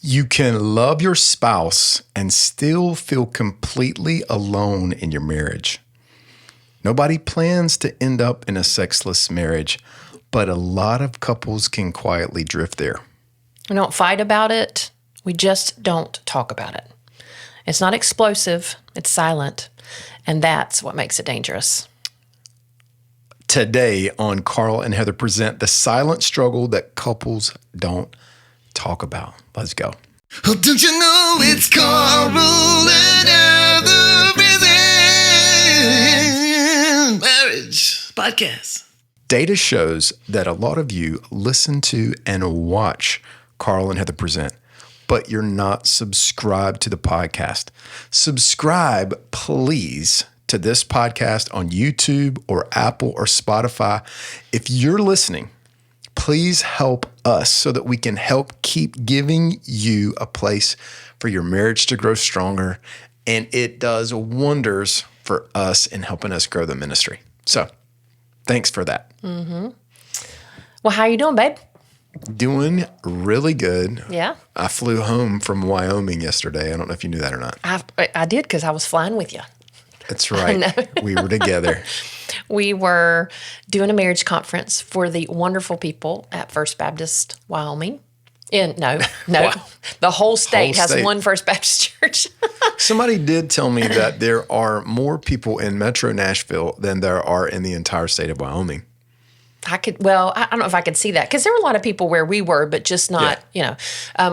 You can love your spouse and still feel completely alone in your marriage. Nobody plans to end up in a sexless marriage, but a lot of couples can quietly drift there. We don't fight about it. We just don't talk about it. It's not explosive. It's silent. And that's what makes it dangerous. Today on Carl and Heather Present the silent struggle that couples don't talk about. Let's go. Oh, don't you know it's Carl and Heather Present Marriage Podcast. Data shows that a lot of you listen to and watch Carl and Heather Present, but you're not subscribed to the podcast. Subscribe, please, to this podcast on YouTube or Apple or Spotify. If you're listening, please help us so that we can help keep giving you a place for your marriage to grow stronger. And it does wonders for us in helping us grow the ministry. So thanks for that. Mm-hmm. Well, how you doing, babe? Doing really good. Yeah. I flew home from Wyoming yesterday. I don't know if you knew that or not. I did because I was flying with you. That's right. We were together. We were doing a marriage conference for the wonderful people at First Baptist Wyoming. No. The whole state has one First Baptist church. Somebody did tell me that there are more people in Metro Nashville than there are in the entire state of Wyoming. I don't know if I could see that because there were a lot of people where we were, but just not,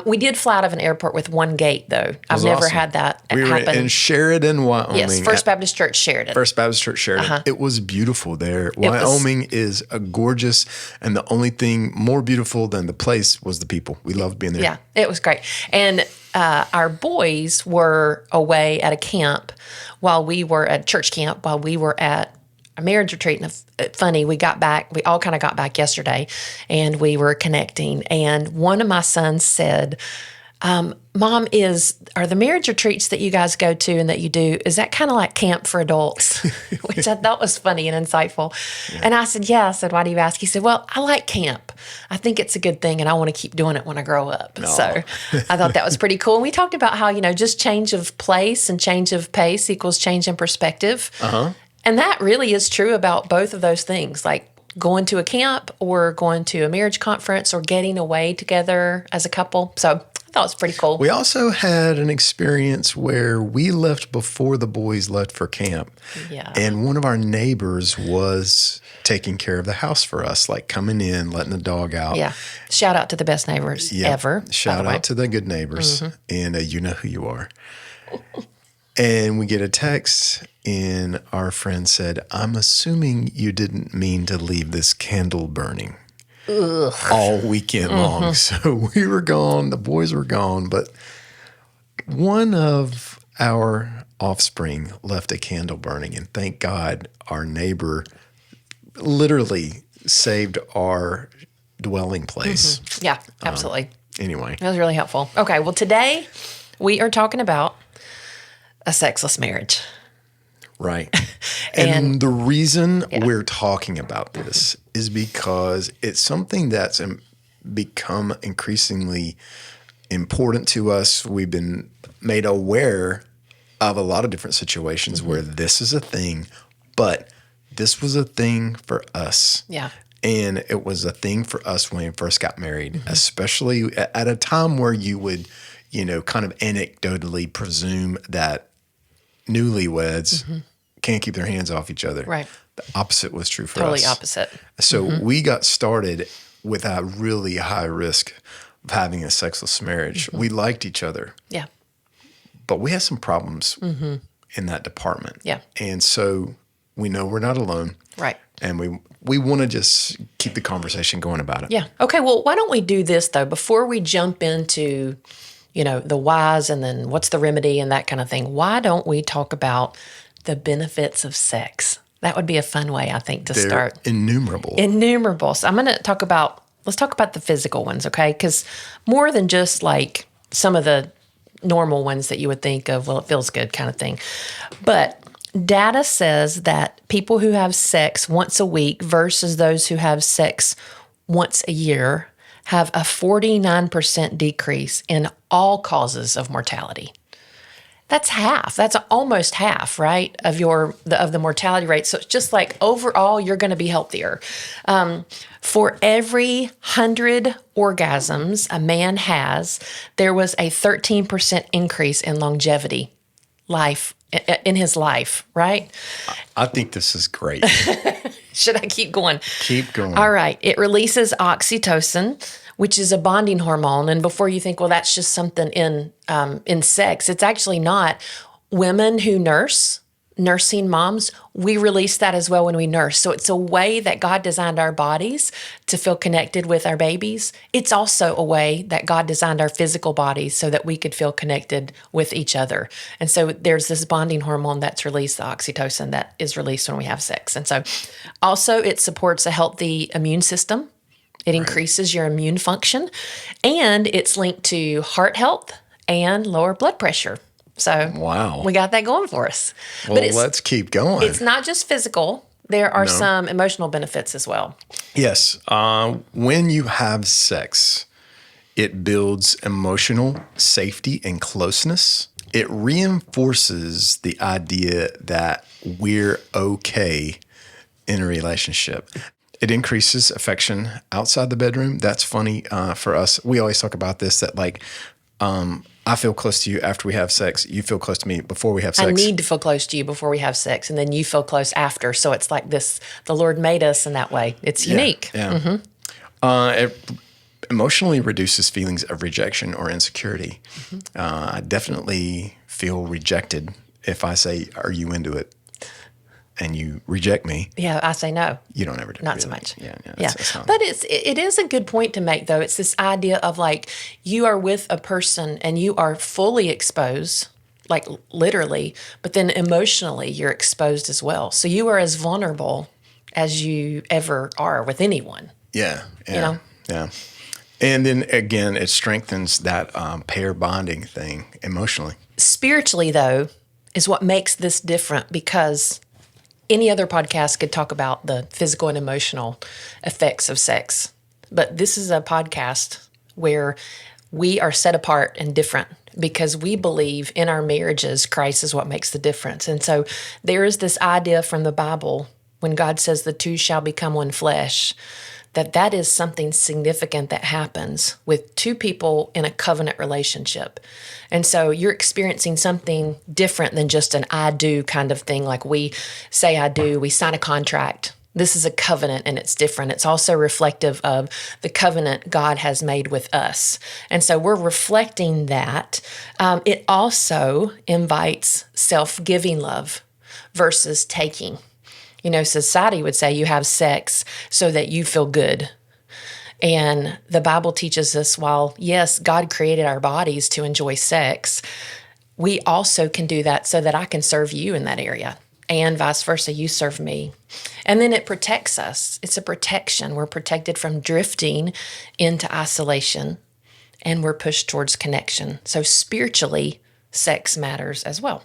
we did fly out of an airport with one gate, though. I've never had that happen. We were in Sheridan, Wyoming. Yes, First Baptist Church Sheridan. First Baptist Church Sheridan. Uh-huh. It was beautiful there. Wyoming is a gorgeous, and the only thing more beautiful than the place was the people. We loved being there. Yeah, it was great. And our boys were away at a camp while we were at church camp, while we were at a marriage retreat. And funny, we all kind of got back yesterday and we were connecting. And one of my sons said, Mom, are the marriage retreats that you guys go to and that you do, is that kind of like camp for adults? Which I thought was funny and insightful. Yeah. And I said, yeah. I said, why do you ask? He said, well, I like camp. I think it's a good thing and I want to keep doing it when I grow up. No. So I thought that was pretty cool. And we talked about how, just change of place and change of pace equals change in perspective. Uh-huh. And that really is true about both of those things, like going to a camp or going to a marriage conference or getting away together as a couple. So I thought it was pretty cool. We also had an experience where we left before the boys left for camp. Yeah. And one of our neighbors was taking care of the house for us, like coming in, letting the dog out. Yeah. Shout out to the best neighbors ever. Shout out to the good neighbors. Mm-hmm. And you know who you are. And we get a text, and our friend said, I'm assuming you didn't mean to leave this candle burning all weekend long. So we were gone, the boys were gone, but one of our offspring left a candle burning, and thank God our neighbor literally saved our dwelling place. Mm-hmm. Yeah, absolutely. Anyway. That was really helpful. Okay, well, today we are talking about a sexless marriage. Right. And the reason we're talking about this is because it's something that's become increasingly important to us. We've been made aware of a lot of different situations where this is a thing, but this was a thing for us. Yeah. And it was a thing for us when we first got married, especially at a time where you would, kind of anecdotally presume that newlyweds can't keep their hands off each other. Right. The opposite was true for us. Totally opposite. So we got started with a really high risk of having a sexless marriage. We liked each other. Yeah. But we had some problems in that department. Yeah. And so we know we're not alone. Right. And we want to just keep the conversation going about it. Yeah. Okay, well, why don't we do this, though, before we jump into the whys and then what's the remedy and that kind of thing. Why don't we talk about the benefits of sex? That would be a fun way, I think, to start. Innumerable. So I'm going to let's talk about the physical ones, okay? Because more than just like some of the normal ones that you would think of, well, it feels good kind of thing. But data says that people who have sex once a week versus those who have sex once a year have a 49% decrease in all causes of mortality. That's half. That's almost half, right, of the mortality rate. So it's just like overall, you're going to be healthier. For every 100 orgasms a man has, there was a 13% increase in longevity, in his life, right? I think this is great. Should I keep going? Keep going. All right. It releases oxytocin, which is a bonding hormone. And before you think, well, that's just something in sex, it's actually not. Women who nursing moms, we release that as well when we nurse. So it's a way that God designed our bodies to feel connected with our babies. It's also a way that God designed our physical bodies so that we could feel connected with each other. And so there's this bonding hormone that's released, the oxytocin, that is released when we have sex. And so also it supports a healthy immune system. It increases your immune function, and it's linked to heart health and lower blood pressure. So Wow. we got that going for us. Well, let's keep going. It's not just physical. There are some emotional benefits as well. Yes. When you have sex, it builds emotional safety and closeness. It reinforces the idea that we're okay in a relationship. It increases affection outside the bedroom. That's funny for us. We always talk about this, that like, I feel close to you after we have sex. You feel close to me before we have sex. I need to feel close to you before we have sex, and then you feel close after. So it's like this, the Lord made us in that way. It's unique. Yeah. Mm-hmm. It emotionally reduces feelings of rejection or insecurity. Mm-hmm. I definitely feel rejected if I say, "Are you into it?" and you reject me. Yeah, I say no. You don't ever do. Not really. so much. Yeah. But it is a good point to make, though. It's this idea of like you are with a person and you are fully exposed, like literally, but then emotionally you're exposed as well. So you are as vulnerable as you ever are with anyone. Yeah. You know? Yeah. And then again, it strengthens that pair bonding thing emotionally. Spiritually, though, is what makes this different, because any other podcast could talk about the physical and emotional effects of sex. But this is a podcast where we are set apart and different because we believe in our marriages, Christ is what makes the difference. And so there is this idea from the Bible when God says the two shall become one flesh, that is something significant that happens with two people in a covenant relationship. And so you're experiencing something different than just an I do kind of thing. Like we say I do, we sign a contract. This is a covenant and it's different. It's also reflective of the covenant God has made with us. And so we're reflecting that. It also invites self-giving love versus taking. You know, society would say you have sex so that you feel good. And the Bible teaches us, while, yes, God created our bodies to enjoy sex, we also can do that so that I can serve you in that area, and vice versa, you serve me. And then it protects us. It's a protection. We're protected from drifting into isolation, and we're pushed towards connection. So spiritually, sex matters as well.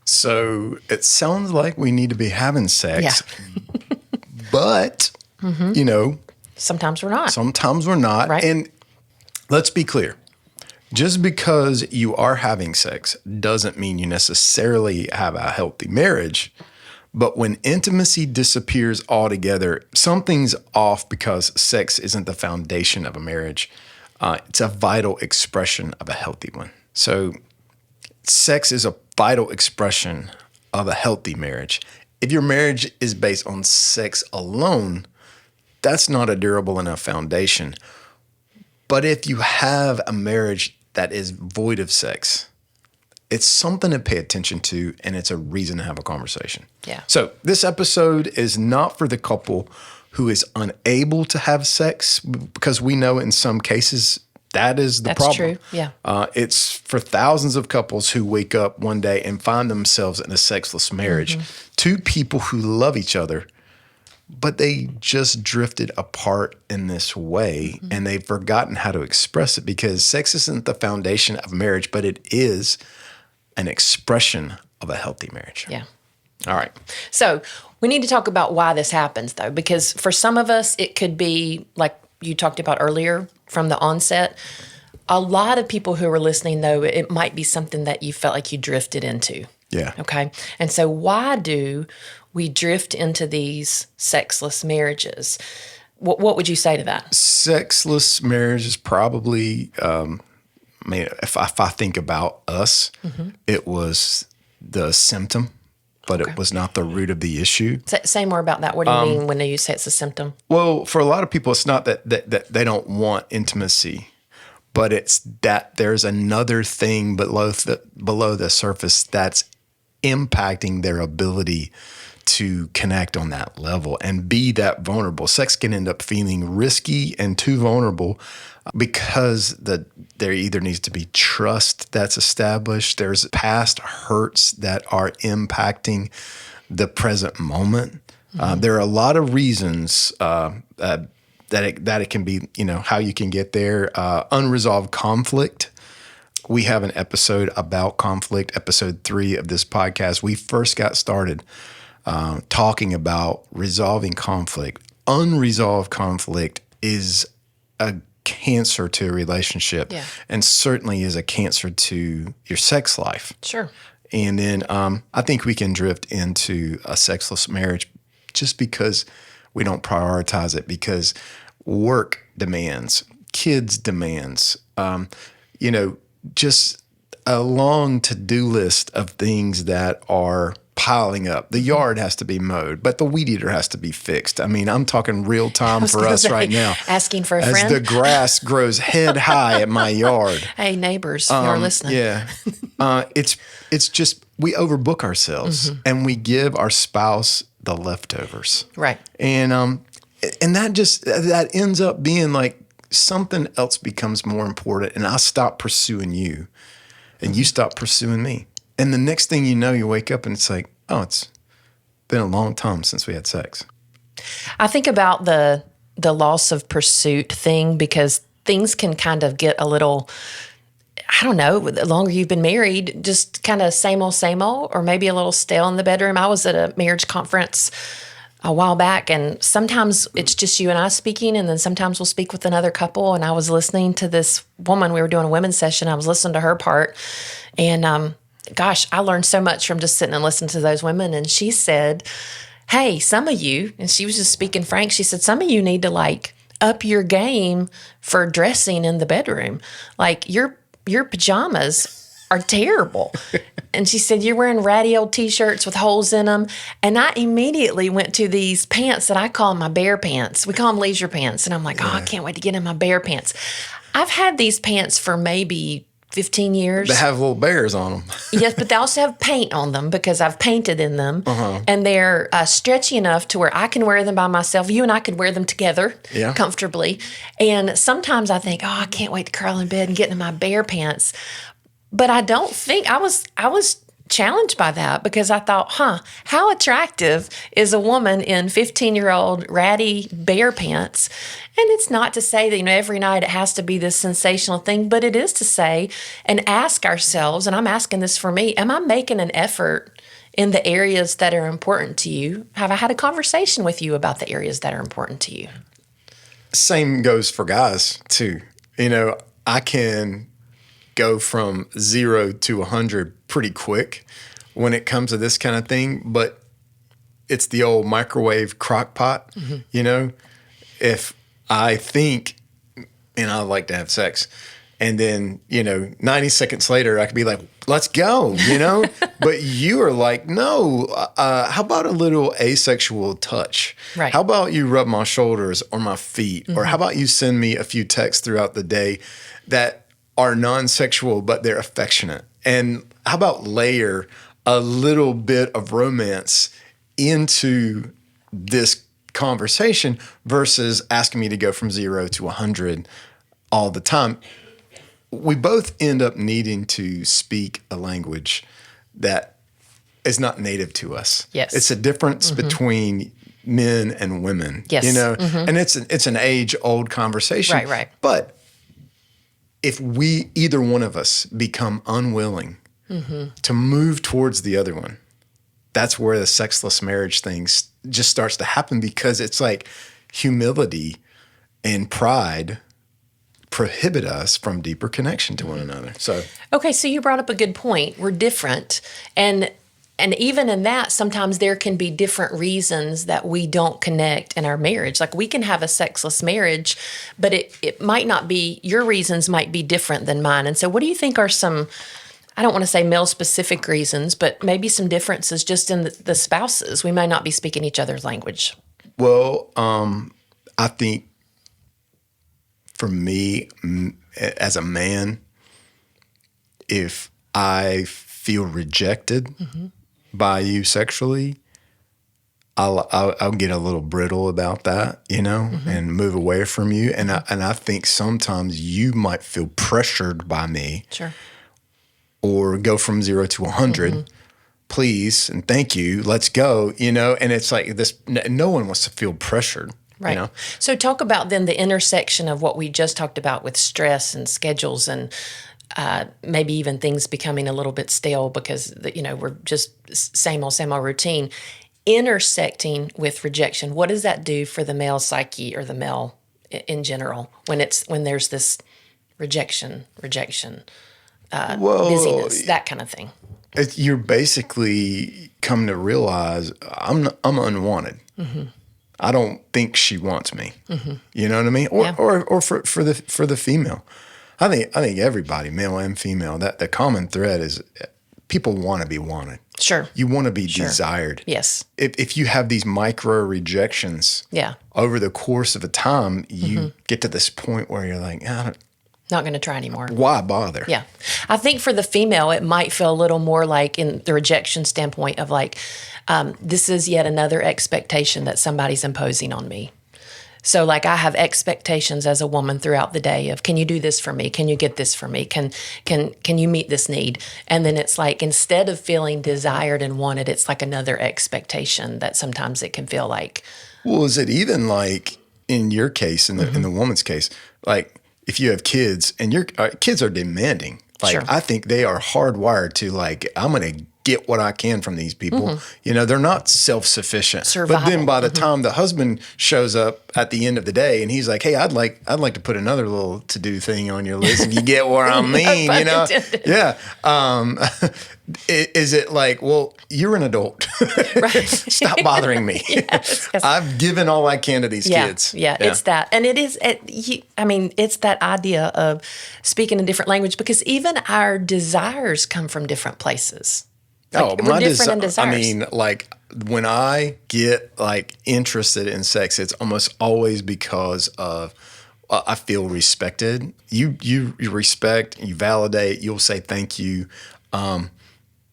So it sounds like we need to be having sex, Yeah. but, you know, Sometimes we're not. sometimes we're not. Right. And let's be clear. Just because you are having sex doesn't mean you necessarily have a healthy marriage. But when intimacy disappears altogether, something's off, because sex isn't the foundation of a marriage. It's a vital expression of a healthy one. So sex is a vital expression of a healthy marriage. If your marriage is based on sex alone, that's not a durable enough foundation. But if you have a marriage that is void of sex, it's something to pay attention to, and it's a reason to have a conversation. Yeah. So this episode is not for the couple who is unable to have sex, because we know in some cases that is the problem. That's true, yeah. It's for thousands of couples who wake up one day and find themselves in a sexless marriage. Mm-hmm. Two people who love each other, but they just drifted apart in this way, mm-hmm. and they've forgotten how to express it, because sex isn't the foundation of marriage, but it is an expression of a healthy marriage. Yeah. All right. So we need to talk about why this happens, though, because for some of us, it could be like you talked about earlier, from the onset. A lot of people who are listening, though, it might be something that you felt like you drifted into. Yeah. Okay. And so why do we drift into these sexless marriages? What would you say to that? Sexless marriage is probably, if I think about us, it was the symptom, but it was not the root of the issue. Say more about that. What do you mean when you say it's a symptom? Well, for a lot of people, it's not that they don't want intimacy, but it's that there's another thing below the surface that's impacting their ability to connect on that level and be that vulnerable. Sex can end up feeling risky and too vulnerable because there either needs to be trust that's established. There's past hurts that are impacting the present moment. There are a lot of reasons that it can be, how you can get there. Unresolved conflict. We have an episode about conflict, episode 3 of this podcast. We first got started talking about resolving conflict. Unresolved conflict is a cancer to a relationship, and certainly is a cancer to your sex life. Sure. And then I think we can drift into a sexless marriage just because we don't prioritize it, because work demands, kids demands, just a long to-do list of things that are piling up. The yard has to be mowed, but the weed eater has to be fixed. I mean, I'm talking real time for us right now. Asking for a as friend. the grass grows head high at my yard. Hey, neighbors, you're listening. Yeah. It's just we overbook ourselves and we give our spouse the leftovers. Right. And that ends up being like something else becomes more important, and I stop pursuing you and you stop pursuing me. And the next thing you know, you wake up and it's like, oh, it's been a long time since we had sex. I think about the loss of pursuit thing, because things can kind of get a little, I don't know, the longer you've been married, just kind of same old, or maybe a little stale in the bedroom. I was at a marriage conference a while back, and sometimes it's just you and I speaking, and then sometimes we'll speak with another couple. And I was listening to this woman. We were doing a women's session. I was listening to her part, and gosh, I learned so much from just sitting and listening to those women. And she said, hey, some of you, and she was just speaking frank, she said, some of you need to up your game for dressing in the bedroom. Like your pajamas are terrible. And she said, you're wearing ratty old T-shirts with holes in them. And I immediately went to these pants that I call my bear pants. We call them leisure pants. And I'm like, I can't wait to get in my bear pants. I've had these pants for maybe 15 years. They have little bears on them. Yes, but they also have paint on them because I've painted in them. And they're stretchy enough to where I can wear them by myself. You and I could wear them together comfortably. And sometimes I think, I can't wait to curl in bed and get in my bear pants. But I don't think, I was challenged by that, because I thought, how attractive is a woman in 15-year-old ratty bear pants? And it's not to say that, every night it has to be this sensational thing, but it is to say and ask ourselves, and I'm asking this for me, am I making an effort in the areas that are important to you? Have I had a conversation with you about the areas that are important to you? Same goes for guys too. I can go from 0 to 100 pretty quick when it comes to this kind of thing, but it's the old microwave crock pot. If I think, and I like to have sex, and then 90 seconds later I could be like, let's go, but you are like, no, how about a little asexual touch? Right. How about you rub my shoulders or my feet? Or how about you send me a few texts throughout the day that are non-sexual, but they're affectionate? And how about layer a little bit of romance into this conversation versus asking me to go from 0 to 100 all the time? We both end up needing to speak a language that is not native to us. Yes. It's a difference between men and women. Yes. And it's an age-old conversation. Right. But if we, either one of us, become unwilling to move towards the other one, that's where the sexless marriage thing just starts to happen, because it's like humility and pride prohibit us from deeper connection to one another. So, Okay, so you brought up a good point. We're different. And even in that, sometimes there can be different reasons that we don't connect in our marriage. Like we can have a sexless marriage, but it might not be, your reasons might be different than mine. And so what do you think are some, I don't want to say male specific reasons, but maybe some differences just in the spouses? We may not be speaking each other's language. well, I think for me, as a man, if I feel rejected by you sexually, I'll get a little brittle about that, and move away from you. And I think sometimes you might feel pressured by me, Sure. or go from 0 to 100. Please and thank you. Let's go. And it's like this. No one wants to feel pressured. Right. So talk about then the intersection of what we just talked about with stress and schedules and maybe even things becoming a little bit stale because, we're just same old routine. Intersecting with rejection, what does that do for the male psyche or the male in general when there's this rejection, busyness, that kind of thing? You're basically come to realize I'm unwanted. I don't think she wants me. You know what I mean? Or for the female. I think everybody, male and female, that the common thread is people want to be wanted. Sure. You want to be desired. Yes. If you have these micro rejections over the course of a time, you get to this point where you're like, not going to try anymore. Why bother? Yeah. I think for the female, it might feel a little more like in the rejection standpoint of like, this is yet another expectation that somebody's imposing on me. So like I have expectations as a woman throughout the day of, can you do this for me? Can you get this for me? Can you meet this need? And then it's like, instead of feeling desired and wanted, it's like another expectation that sometimes it can feel like. Well, is it even like in your case, in the woman's case, like if you have kids and your kids are demanding, like Sure. I think they are hardwired to like, I'm going to get what I can from these people. They're not self-sufficient. Survival. But then by the time the husband shows up at the end of the day and he's like, hey, I'd like to put another little to-do thing on your list. And you get what I mean, intended. Yeah. Is it like, well, you're an adult. Right. Stop bothering me. Yes. I've given all I can to these kids. Yeah, it's that. And it is, it's that idea of speaking a different language because even our desires come from different places. Like, we're different in desires. I mean, like when I get like interested in sex, it's almost always because of I feel respected. You respect, you validate. You'll say thank you.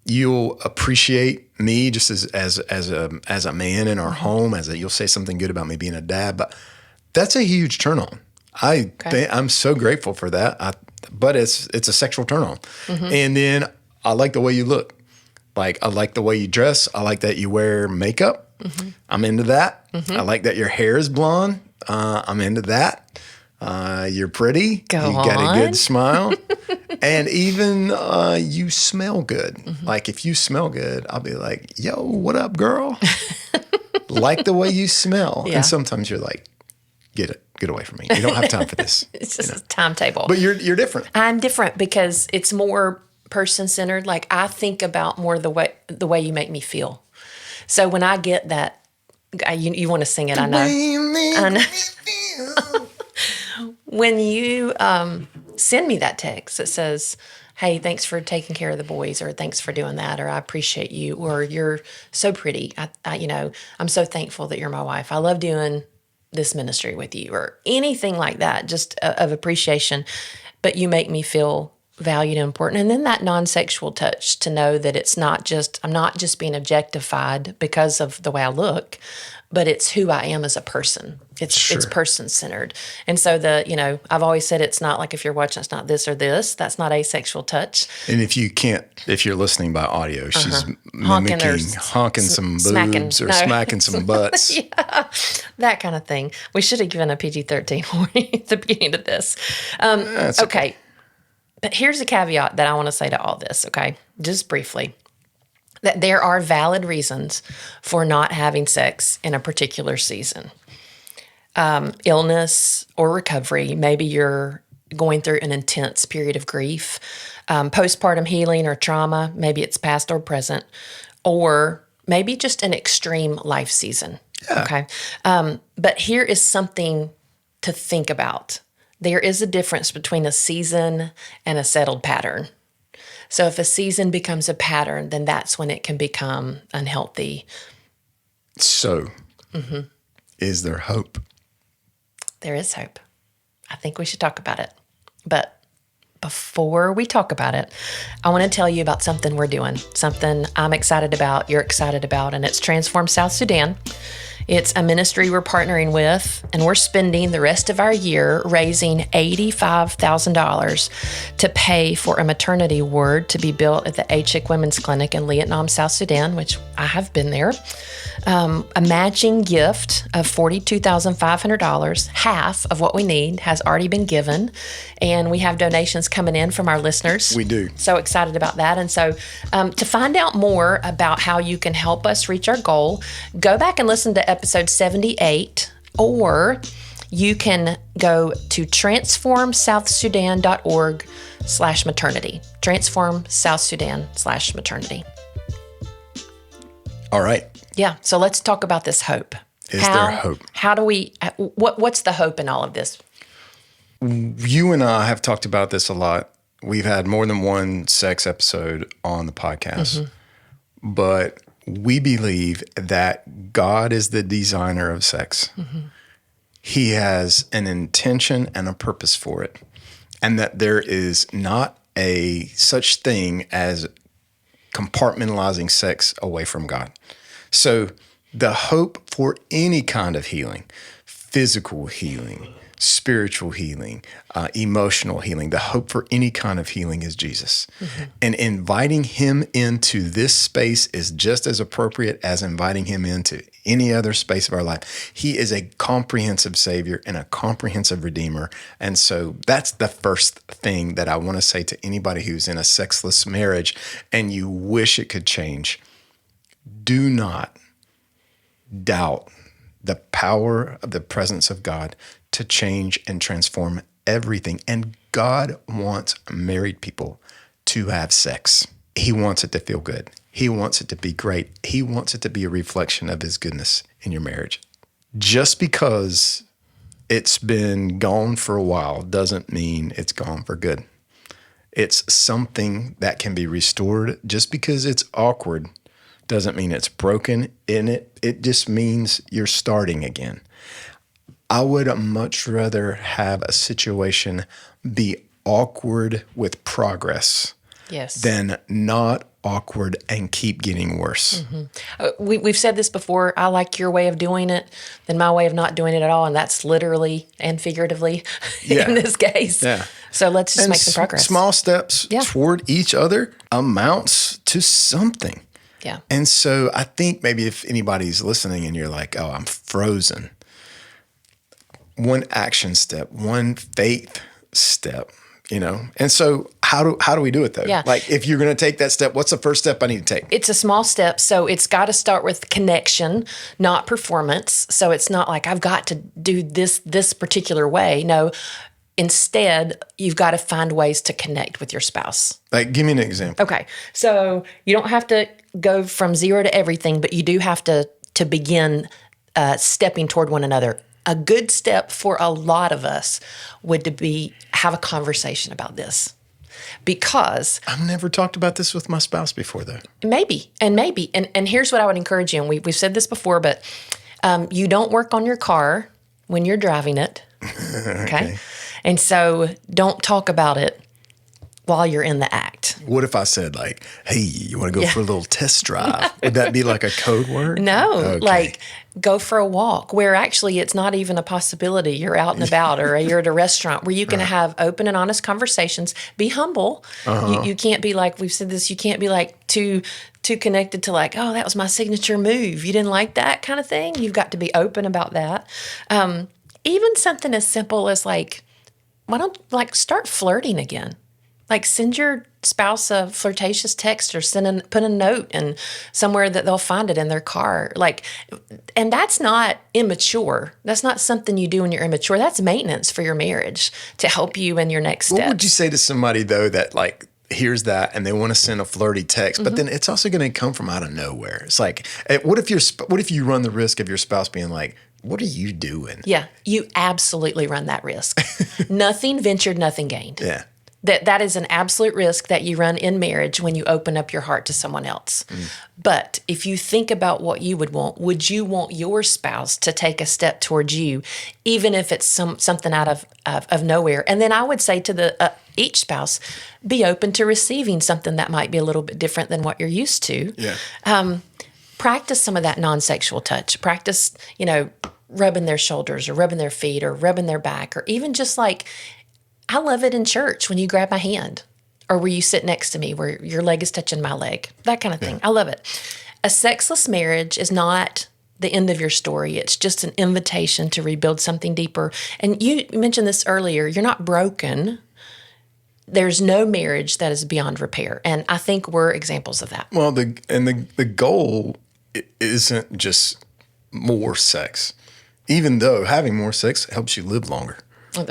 You'll appreciate me just as a man in our home. You'll say something good about me being a dad. But that's a huge turn on. I'm so grateful for that. But it's a sexual turn on. And then I like the way you look. Like, I like the way you dress. I like that you wear makeup. I'm into that. I like that your hair is blonde. I'm into that. You're pretty. You got a good smile. And even you smell good. Like, if you smell good, I'll be like, yo, what up, girl? Like the way you smell. Yeah. And sometimes you're like, get away from me. You don't have time for this. It's just a timetable. But you're different. I'm different because it's more person-centered. Like I think about more the way you make me feel. So when I get that, you want to sing it, I know. When you send me that text that says, hey, thanks for taking care of the boys, or thanks for doing that, or I appreciate you, or you're so pretty. I'm so thankful that you're my wife. I love doing this ministry with you, or anything like that, just of appreciation. But you make me feel valued and important. And then that non-sexual touch to know that I'm not just being objectified because of the way I look, but it's who I am as a person. It's person-centered. And so I've always said it's not like if you're watching, it's not this or this. That's not asexual touch. And if you're listening by audio, she's Honking some smacking. boobs or smacking some butts. Yeah, that kind of thing. We should have given a PG-13 warning at the beginning of this. Okay. But here's a caveat that I want to say to all this, okay? Just briefly. That there are valid reasons for not having sex in a particular season. Illness or recovery. Maybe you're going through an intense period of grief, postpartum healing or trauma, maybe it's past or present, or maybe just an extreme life season. Yeah. Okay. But here is something to think about. There is a difference between a season and a settled pattern. So if a season becomes a pattern, then that's when it can become unhealthy. So, is there hope? There is hope. I think we should talk about it. But before we talk about it, I want to tell you about something we're doing, something I'm excited about, you're excited about, and it's Transform South Sudan. It's a ministry we're partnering with, and we're spending the rest of our year raising $85,000 to pay for a maternity ward to be built at the Achik Women's Clinic in Lietnam, South Sudan, which I have been there. A matching gift of $42,500, half of what we need, has already been given, and we have donations coming in from our listeners. We do. So excited about that. And so to find out more about how you can help us reach our goal, go back and listen to episode 78, or you can go to transformsouthsudan.org/maternity. Transformsouthsudan/maternity. All right. Yeah. So let's talk about this hope. Is there hope? How do we, what's the hope in all of this? You and I have talked about this a lot. We've had more than one sex episode on the podcast, but we believe that God is the designer of sex. He has an intention and a purpose for it, and that there is not a such thing as compartmentalizing sex away from God. So the hope for any kind of healing, physical healing, spiritual healing, emotional healing, the hope for any kind of healing is Jesus. And inviting him into this space is just as appropriate as inviting him into any other space of our life. He is a comprehensive Savior and a comprehensive Redeemer. And so that's the first thing that I want to say to anybody who's in a sexless marriage and you wish it could change. Do not doubt the power of the presence of God to change and transform everything. And God wants married people to have sex. He wants it to feel good. He wants it to be great. He wants it to be a reflection of his goodness in your marriage. Just because it's been gone for a while doesn't mean it's gone for good. It's something that can be restored. Just because it's awkward doesn't mean it's broken in it. It just means you're starting again. I would much rather have a situation be awkward with progress than not awkward and keep getting worse. We've said this before. I like your way of doing it than my way of not doing it at all. And that's literally and figuratively in this case. Yeah. So let's just make some progress. Small steps toward each other amounts to something. Yeah. And so I think maybe if anybody's listening and you're like, oh, I'm frozen, one action step, one faith step, you know? And so how do we do it though? Yeah. Like if you're going to take that step, what's the first step I need to take? It's a small step. So it's got to start with connection, not performance. So it's not like I've got to do this particular way. No, instead, you've got to find ways to connect with your spouse. Like, give me an example. Okay. So you don't have to go from zero to everything, but you do have to begin stepping toward one another. A good step for a lot of us would be have a conversation about this. Because I've never talked about this with my spouse before, though. Maybe. And here's what I would encourage you, and we've said this before, but you don't work on your car when you're driving it, okay? And so don't talk about it while you're in the act. What if I said like, hey, you want to go for a little test drive? Would that be like a code word? No, like go for a walk where actually it's not even a possibility. You're out and about or you're at a restaurant where you can have open and honest conversations. Be humble. You can't be like, we've said this, you can't be like too connected to like, oh, that was my signature move. You didn't like that kind of thing. You've got to be open about that. Even something as simple as like, why don't like start flirting again? Like send your spouse a flirtatious text or put a note and somewhere that they'll find it in their car. And that's not immature. That's not something you do when you're immature. That's maintenance for your marriage to help you in your next steps. What would you say to somebody though that hears that and they want to send a flirty text, but then it's also going to come from out of nowhere? It's like, what if you run the risk of your spouse being like, "What are you doing?" Yeah, you absolutely run that risk. Nothing ventured, nothing gained. Yeah. That is an absolute risk that you run in marriage when you open up your heart to someone else. But if you think about what you would you want your spouse to take a step towards you, even if it's something out of nowhere? And then I would say to each spouse, be open to receiving something that might be a little bit different than what you're used to. Yeah. Practice some of that non-sexual touch. Practice, rubbing their shoulders or rubbing their feet or rubbing their back, or even just I love it in church when you grab my hand or where you sit next to me, where your leg is touching my leg, that kind of thing. I love it. A sexless marriage is not the end of your story. It's just an invitation to rebuild something deeper. And you mentioned this earlier, you're not broken. There's no marriage that is beyond repair. And I think we're examples of that. Well, the goal isn't just more sex, even though having more sex helps you live longer.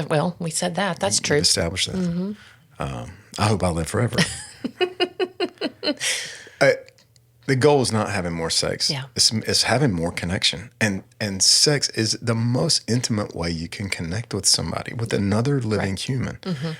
Well, we said that. That's true. Established that. I hope I live forever. The goal is not having more sex. Yeah. It's having more connection. And sex is the most intimate way you can connect with somebody, with another living human.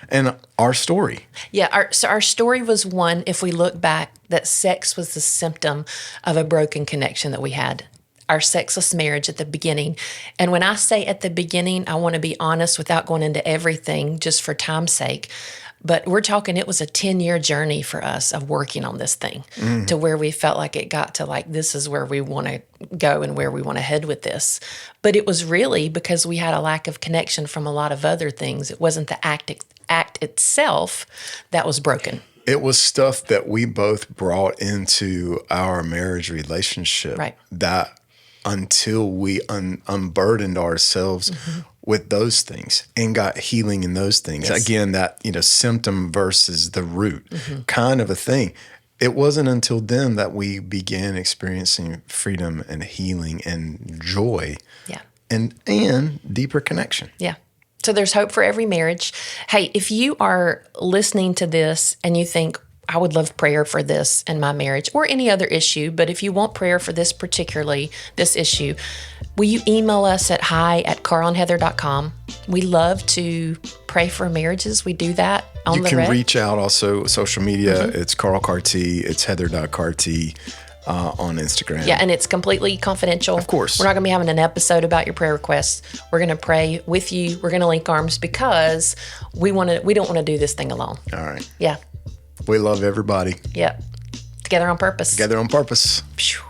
And our story. Yeah. Our story was one, if we look back, that sex was the symptom of a broken connection that we had. Our sexless marriage at the beginning. And when I say at the beginning, I want to be honest without going into everything just for time's sake. But we're talking, it was a 10-year journey for us of working on this thing to where we felt like it got to this is where we want to go and where we want to head with this. But it was really because we had a lack of connection from a lot of other things. It wasn't the act itself that was broken. It was stuff that we both brought into our marriage relationship that until we unburdened ourselves with those things and got healing in those things. Yes. Again, that, symptom versus the root kind of a thing. It wasn't until then that we began experiencing freedom and healing and joy and deeper connection. Yeah. So there's hope for every marriage. Hey, if you are listening to this and you think, I would love prayer for this in my marriage or any other issue, but if you want prayer for this issue, will you email us at hi@carlandheather.com? We love to pray for marriages. We do that on the You can red. reach out also social media. It's Carl Carty. It's Heather.Carty on Instagram. Yeah, and it's completely confidential. Of course. We're not going to be having an episode about your prayer requests. We're going to pray with you. We're going to link arms because we don't want to do this thing alone. All right. Yeah. We love everybody. Yep. Together on purpose. Together on purpose. Phew.